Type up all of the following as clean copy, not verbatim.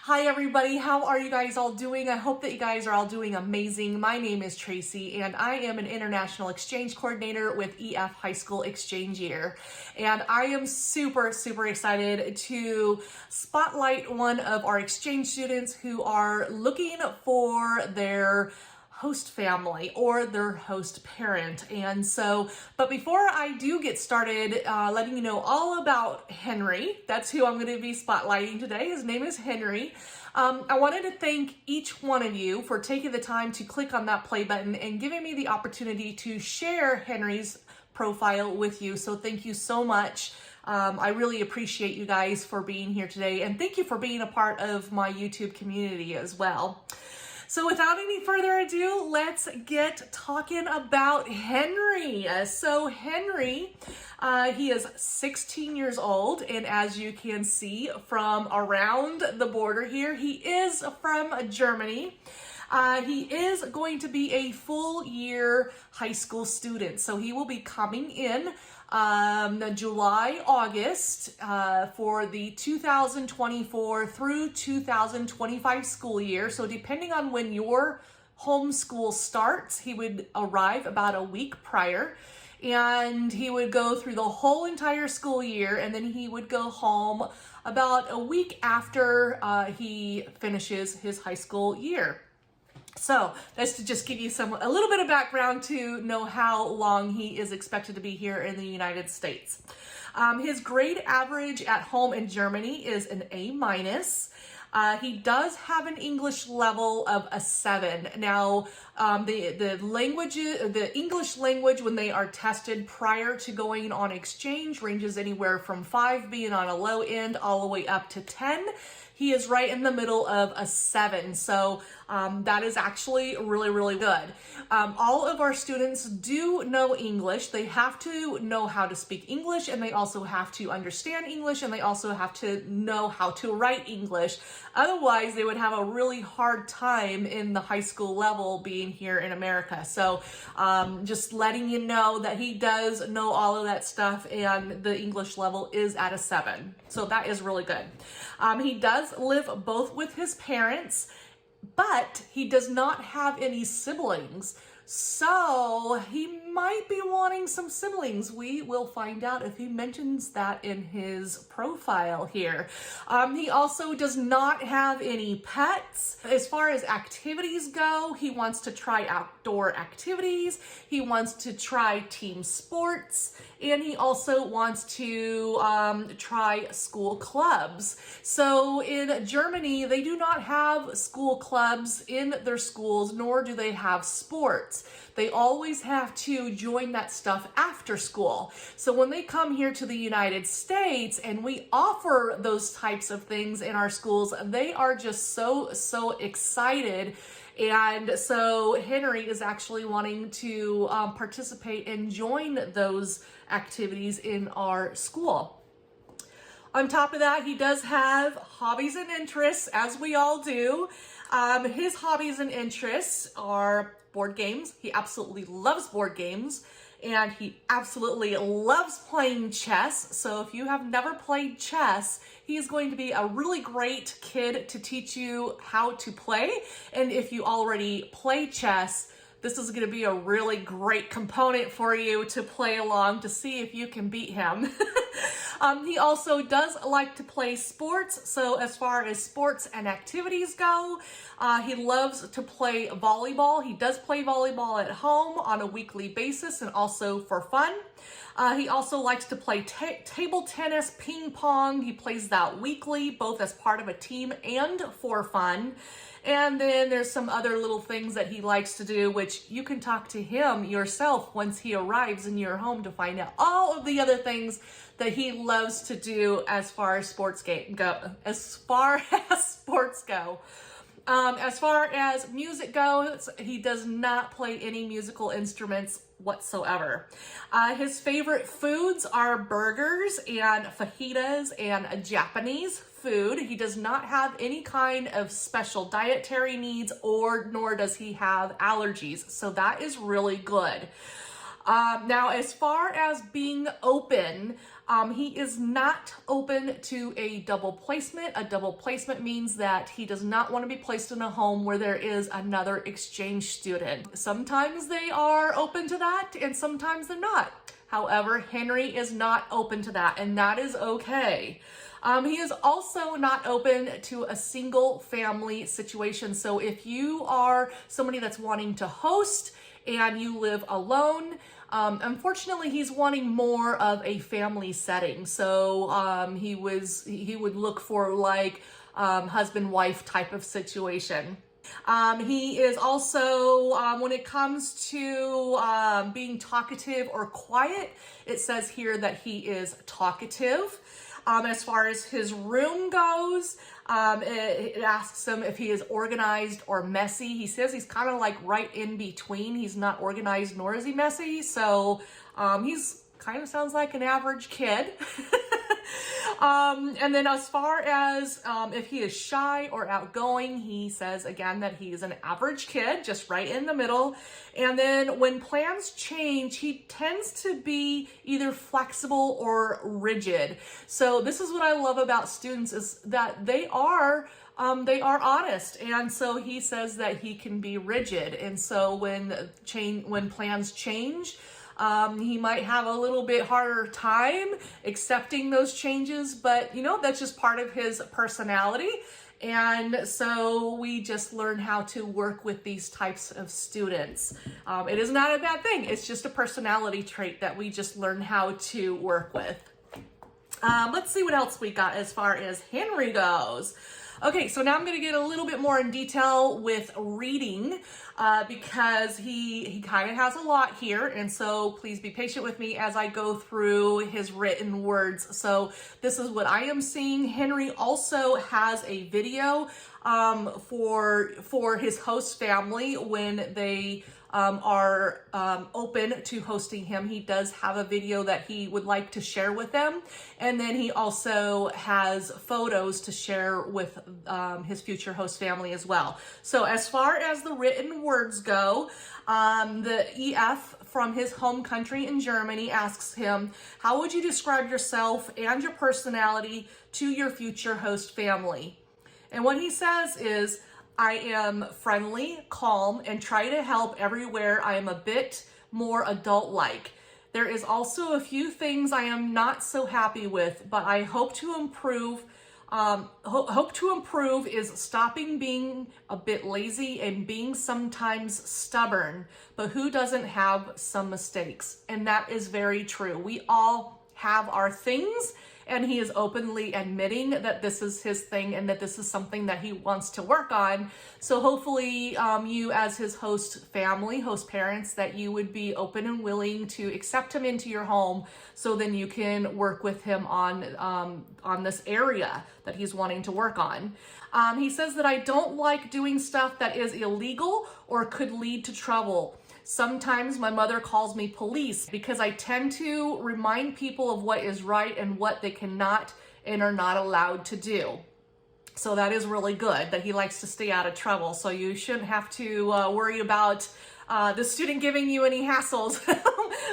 Hi everybody, how are you guys all doing? I hope that you guys are all doing amazing. My name is Tracy and I am an international exchange coordinator with EF High School Exchange Year. And I am super excited to spotlight one of our exchange students who are looking for their host family or their host parent. And so, but before I do get started letting you know all about Henry, that's who I'm going to be spotlighting today. His name is Henry. I wanted to thank each one of you for taking the time to click on that play button and giving me the opportunity to share Henry's profile with you. So thank you so much. I really appreciate you guys for being here today, and thank you for being a part of my YouTube community as well. So without any further ado, let's get talking about Henry. So Henry, he is 16 years old, and as you can see from around the border here, he is from Germany. He is going to be a full year high school student, so he will be coming in July, August for the 2024 through 2025 school year. So depending on when your homeschool starts, he would arrive about a week prior, and he would go through the whole entire school year, and then he would go home about a week after he finishes his high school year. So that's to just give you a little bit of background to know how long he is expected to be here in the United States. His grade average at home in Germany is an A-. He does have an English level of a 7. Now, the English language when they are tested prior to going on exchange ranges anywhere from 5 being on a low end all the way up to 10. He is right in the middle of a 7, so that is actually really good. All of our students do know English. They have to know how to speak English, and they also have to understand English, and they also have to know how to write English. Otherwise, they would have a really hard time in the high school level being here in America. So just letting you know that he does know all of that stuff, and the English level is at a 7. So that is really good. He does live both with his parents, but he does not have any siblings. So he might be wanting some siblings. We will find out if he mentions that in his profile here. He also does not have any pets. As far as activities go, he wants to try outdoor activities. He wants to try team sports, and he also wants to try school clubs. So in Germany, they do not have school clubs in their schools, nor do they have sports. They always have to join that stuff after school. So when they come here to the United States and we offer those types of things in our schools, they are just so excited. And so Henry is actually wanting to participate and join those activities in our school. On top of that, he does have hobbies and interests, as we all do. His hobbies and interests are board games. He absolutely loves board games, and he absolutely loves playing chess. So if you have never played chess, he is going to be a really great kid to teach you how to play. And if you already play chess, this is going to be a really great component for you to play along to see if you can beat him. He also does like to play sports. So as far as sports and activities go, he loves to play volleyball. He does play volleyball at home on a weekly basis and also for fun. He also likes to play table tennis, ping pong. He plays that weekly, both as part of a team and for fun. And then there's some other little things that he likes to do, which you can talk to him yourself once he arrives in your home to find out all of the other things that he loves to do as far as sports go. As far as music goes, he does not play any musical instruments whatsoever. His favorite foods are burgers and fajitas and Japanese food. He does not have any kind of special dietary needs, nor does he have allergies. So that is really good. Now, as far as being open, He is not open to a double placement. A double placement means that he does not want to be placed in a home where there is another exchange student. Sometimes they are open to that and sometimes they're not. However, Henri is not open to that, and that is okay. He is also not open to a single family situation. So if you are somebody that's wanting to host and you live alone, unfortunately, he's wanting more of a family setting. So he would look for like husband-wife type of situation. He is also, when it comes to being talkative or quiet, it says here that he is talkative. As far as his room goes, it asks him if he is organized or messy. He says he's kind of like right in between. He's not organized nor is he messy. So he's kind of sounds like an average kid. And then as far as if he is shy or outgoing, he says again that he's an average kid, just right in the middle. And then when plans change, he tends to be either flexible or rigid. So this is what I love about students, is that they are honest. And so he says that he can be rigid. And so when plans change, he might have a little bit harder time accepting those changes, but you know, that's just part of his personality. And so we just learn how to work with these types of students. It is not a bad thing. It's just a personality trait that we just learn how to work with. Let's see what else we got as far as Henri goes. Okay, so now I'm going to get a little bit more in detail with reading because he kind of has a lot here, and so please be patient with me as I go through his written words. So this is what I am seeing. Henri also has a video for his host family when they are open to hosting him. He does have a video that he would like to share with them, and then he also has photos to share with his future host family as well. So as far as the written words go, the EF from his home country in Germany asks him, how would you describe yourself and your personality to your future host family? And what he says is, I am friendly, calm, and try to help everywhere. I am a bit more adult-like. There is also a few things I am not so happy with, but I hope to improve. Hope to improve is stopping being a bit lazy and being sometimes stubborn. But who doesn't have some mistakes? And that is very true. We all have our things. And he is openly admitting that this is his thing and that this is something that he wants to work on. So hopefully you as his host family, host parents, that you would be open and willing to accept him into your home so then you can work with him on this area that he's wanting to work on. He says that I don't like doing stuff that is illegal or could lead to trouble. Sometimes my mother calls me police because I tend to remind people of what is right and what they cannot and are not allowed to do. So that is really good that he likes to stay out of trouble. So you shouldn't have to worry about the student giving you any hassles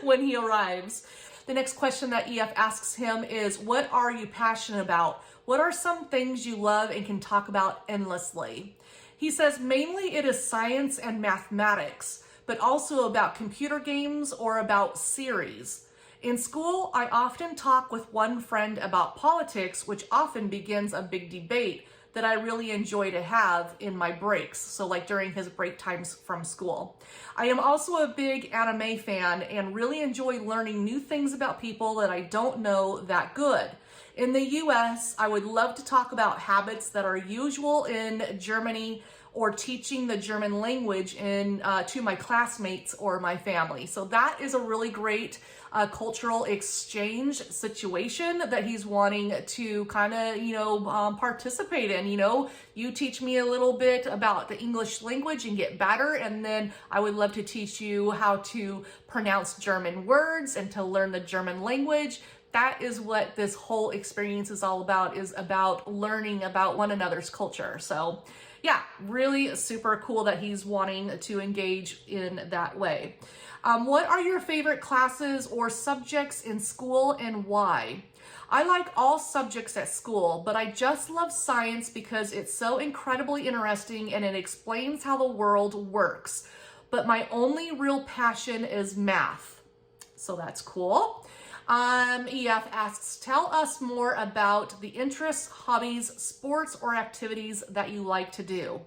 when he arrives. The next question that EF asks him is, what are you passionate about? What are some things you love and can talk about endlessly? He says mainly it is science and mathematics, but also about computer games or about series. In school, I often talk with one friend about politics, which often begins a big debate that I really enjoy to have in my breaks. So like during his break times from school. I am also a big anime fan and really enjoy learning new things about people that I don't know that good. In the US, I would love to talk about habits that are usual in Germany or teaching the German language to my classmates or my family. So that is a really great cultural exchange situation that he's wanting to kind of, participate in. You teach me a little bit about the English language and get better, and then I would love to teach you how to pronounce German words and to learn the German language. that is what this whole experience is all about, is about learning about one another's culture. So yeah, really super cool that he's wanting to engage in that way. What are your favorite classes or subjects in school and why? I like all subjects at school, but I just love science because it's so incredibly interesting and it explains how the world works. But my only real passion is math. So that's cool. EF asks, tell us more about the interests, hobbies, sports, or activities that you like to do.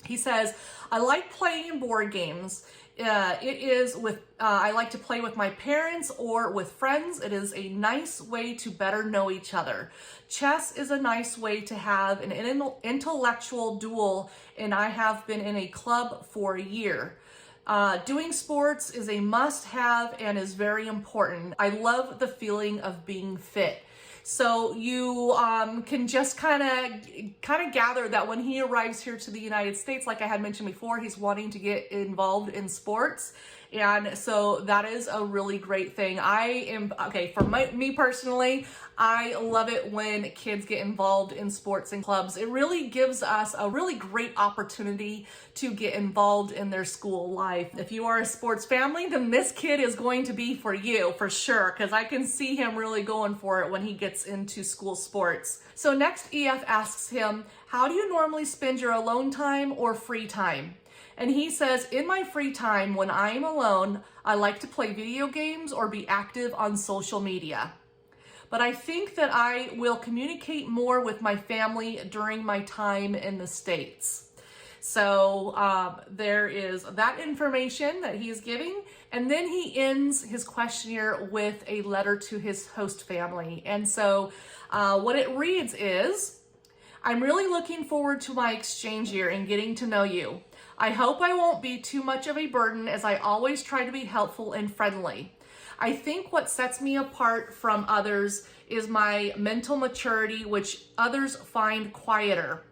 He says, I like playing board games. I like to play with my parents or with friends. It is a nice way to better know each other. Chess is a nice way to have an intellectual duel, and I have been in a club for a year. Doing sports is a must-have and is very important. I love the feeling of being fit. So you can just kind of gather that when he arrives here to the United States, like I had mentioned before, he's wanting to get involved in sports. And so that is a really great thing. For me personally, I love it when kids get involved in sports and clubs. It really gives us a really great opportunity to get involved in their school life. If you are a sports family, then this kid is going to be for you for sure, because I can see him really going for it when he gets into school sports. So next, EF asks him, how do you normally spend your alone time or free time? And he says, in my free time, when I'm alone, I like to play video games or be active on social media. But I think that I will communicate more with my family during my time in the States. So there is that information that he's giving. And then he ends his questionnaire with a letter to his host family. And so what it reads is, I'm really looking forward to my exchange year and getting to know you. I hope I won't be too much of a burden, as I always try to be helpful and friendly. I think what sets me apart from others is my mental maturity, which others find quieter.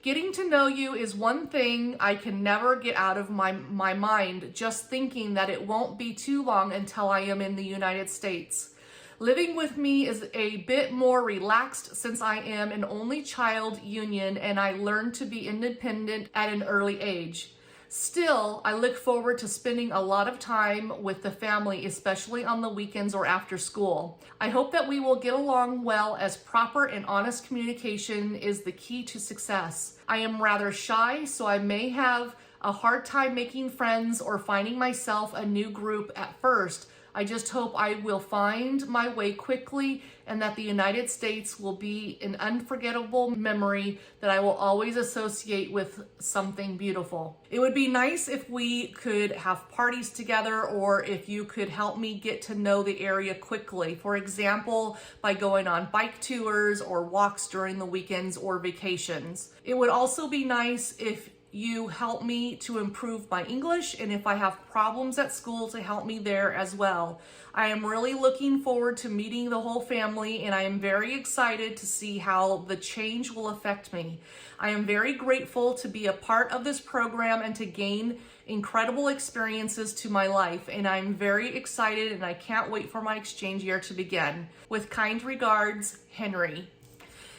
Getting to know you is one thing I can never get out of my mind, just thinking that it won't be too long until I am in the United States. Living with me is a bit more relaxed since I am an only child union and I learned to be independent at an early age. Still, I look forward to spending a lot of time with the family, especially on the weekends or after school. I hope that we will get along well, as proper and honest communication is the key to success. I am rather shy, so I may have a hard time making friends or finding myself a new group at first. I just hope I will find my way quickly and that the United States will be an unforgettable memory that I will always associate with something beautiful. It would be nice if we could have parties together, or if you could help me get to know the area quickly. For example, by going on bike tours or walks during the weekends or vacations. It would also be nice if you help me to improve my English, and if I have problems at school, to help me there as well. I am really looking forward to meeting the whole family, and I am very excited to see how the change will affect me. I am very grateful to be a part of this program and to gain incredible experiences to my life, and I'm very excited and I can't wait for my exchange year to begin. With kind regards, Henri.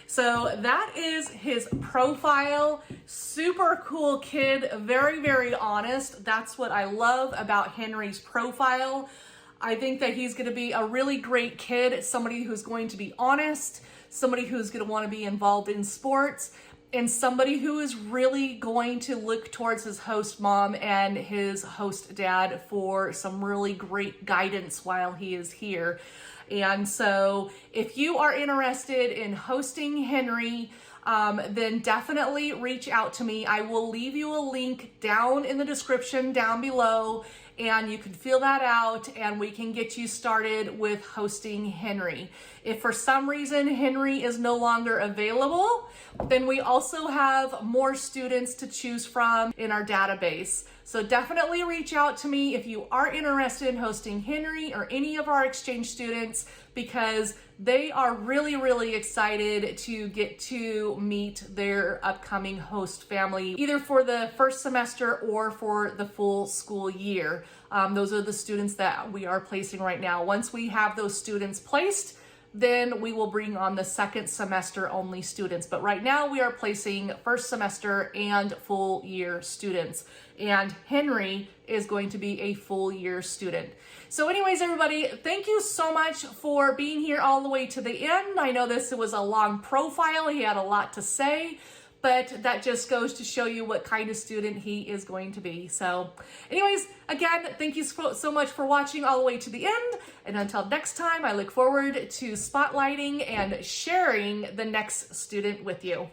So that is his profile. Super cool kid, very, very honest. That's what I love about Henri's profile. I think that he's gonna be a really great kid, somebody who's going to be honest, somebody who's gonna wanna be involved in sports, and somebody who is really going to look towards his host mom and his host dad for some really great guidance while he is here. And so if you are interested in hosting Henri, then definitely reach out to me. I will leave you a link down in the description down below, and you can fill that out and we can get you started with hosting Henri. If for some reason Henri is no longer available, then we also have more students to choose from in our database. So definitely reach out to me if you are interested in hosting Henri or any of our exchange students, because they are really, really excited to get to meet their upcoming host family, either for the first semester or for the full school year. Those are the students that we are placing right now. Once we have those students placed, then we will bring on the second semester only students. But right now we are placing first semester and full year students. And Henri is going to be a full year student. So anyways, everybody, thank you so much for being here all the way to the end. I know this was a long profile. He had a lot to say, but that just goes to show you what kind of student he is going to be. So anyways, again, thank you so much for watching all the way to the end. And until next time, I look forward to spotlighting and sharing the next student with you.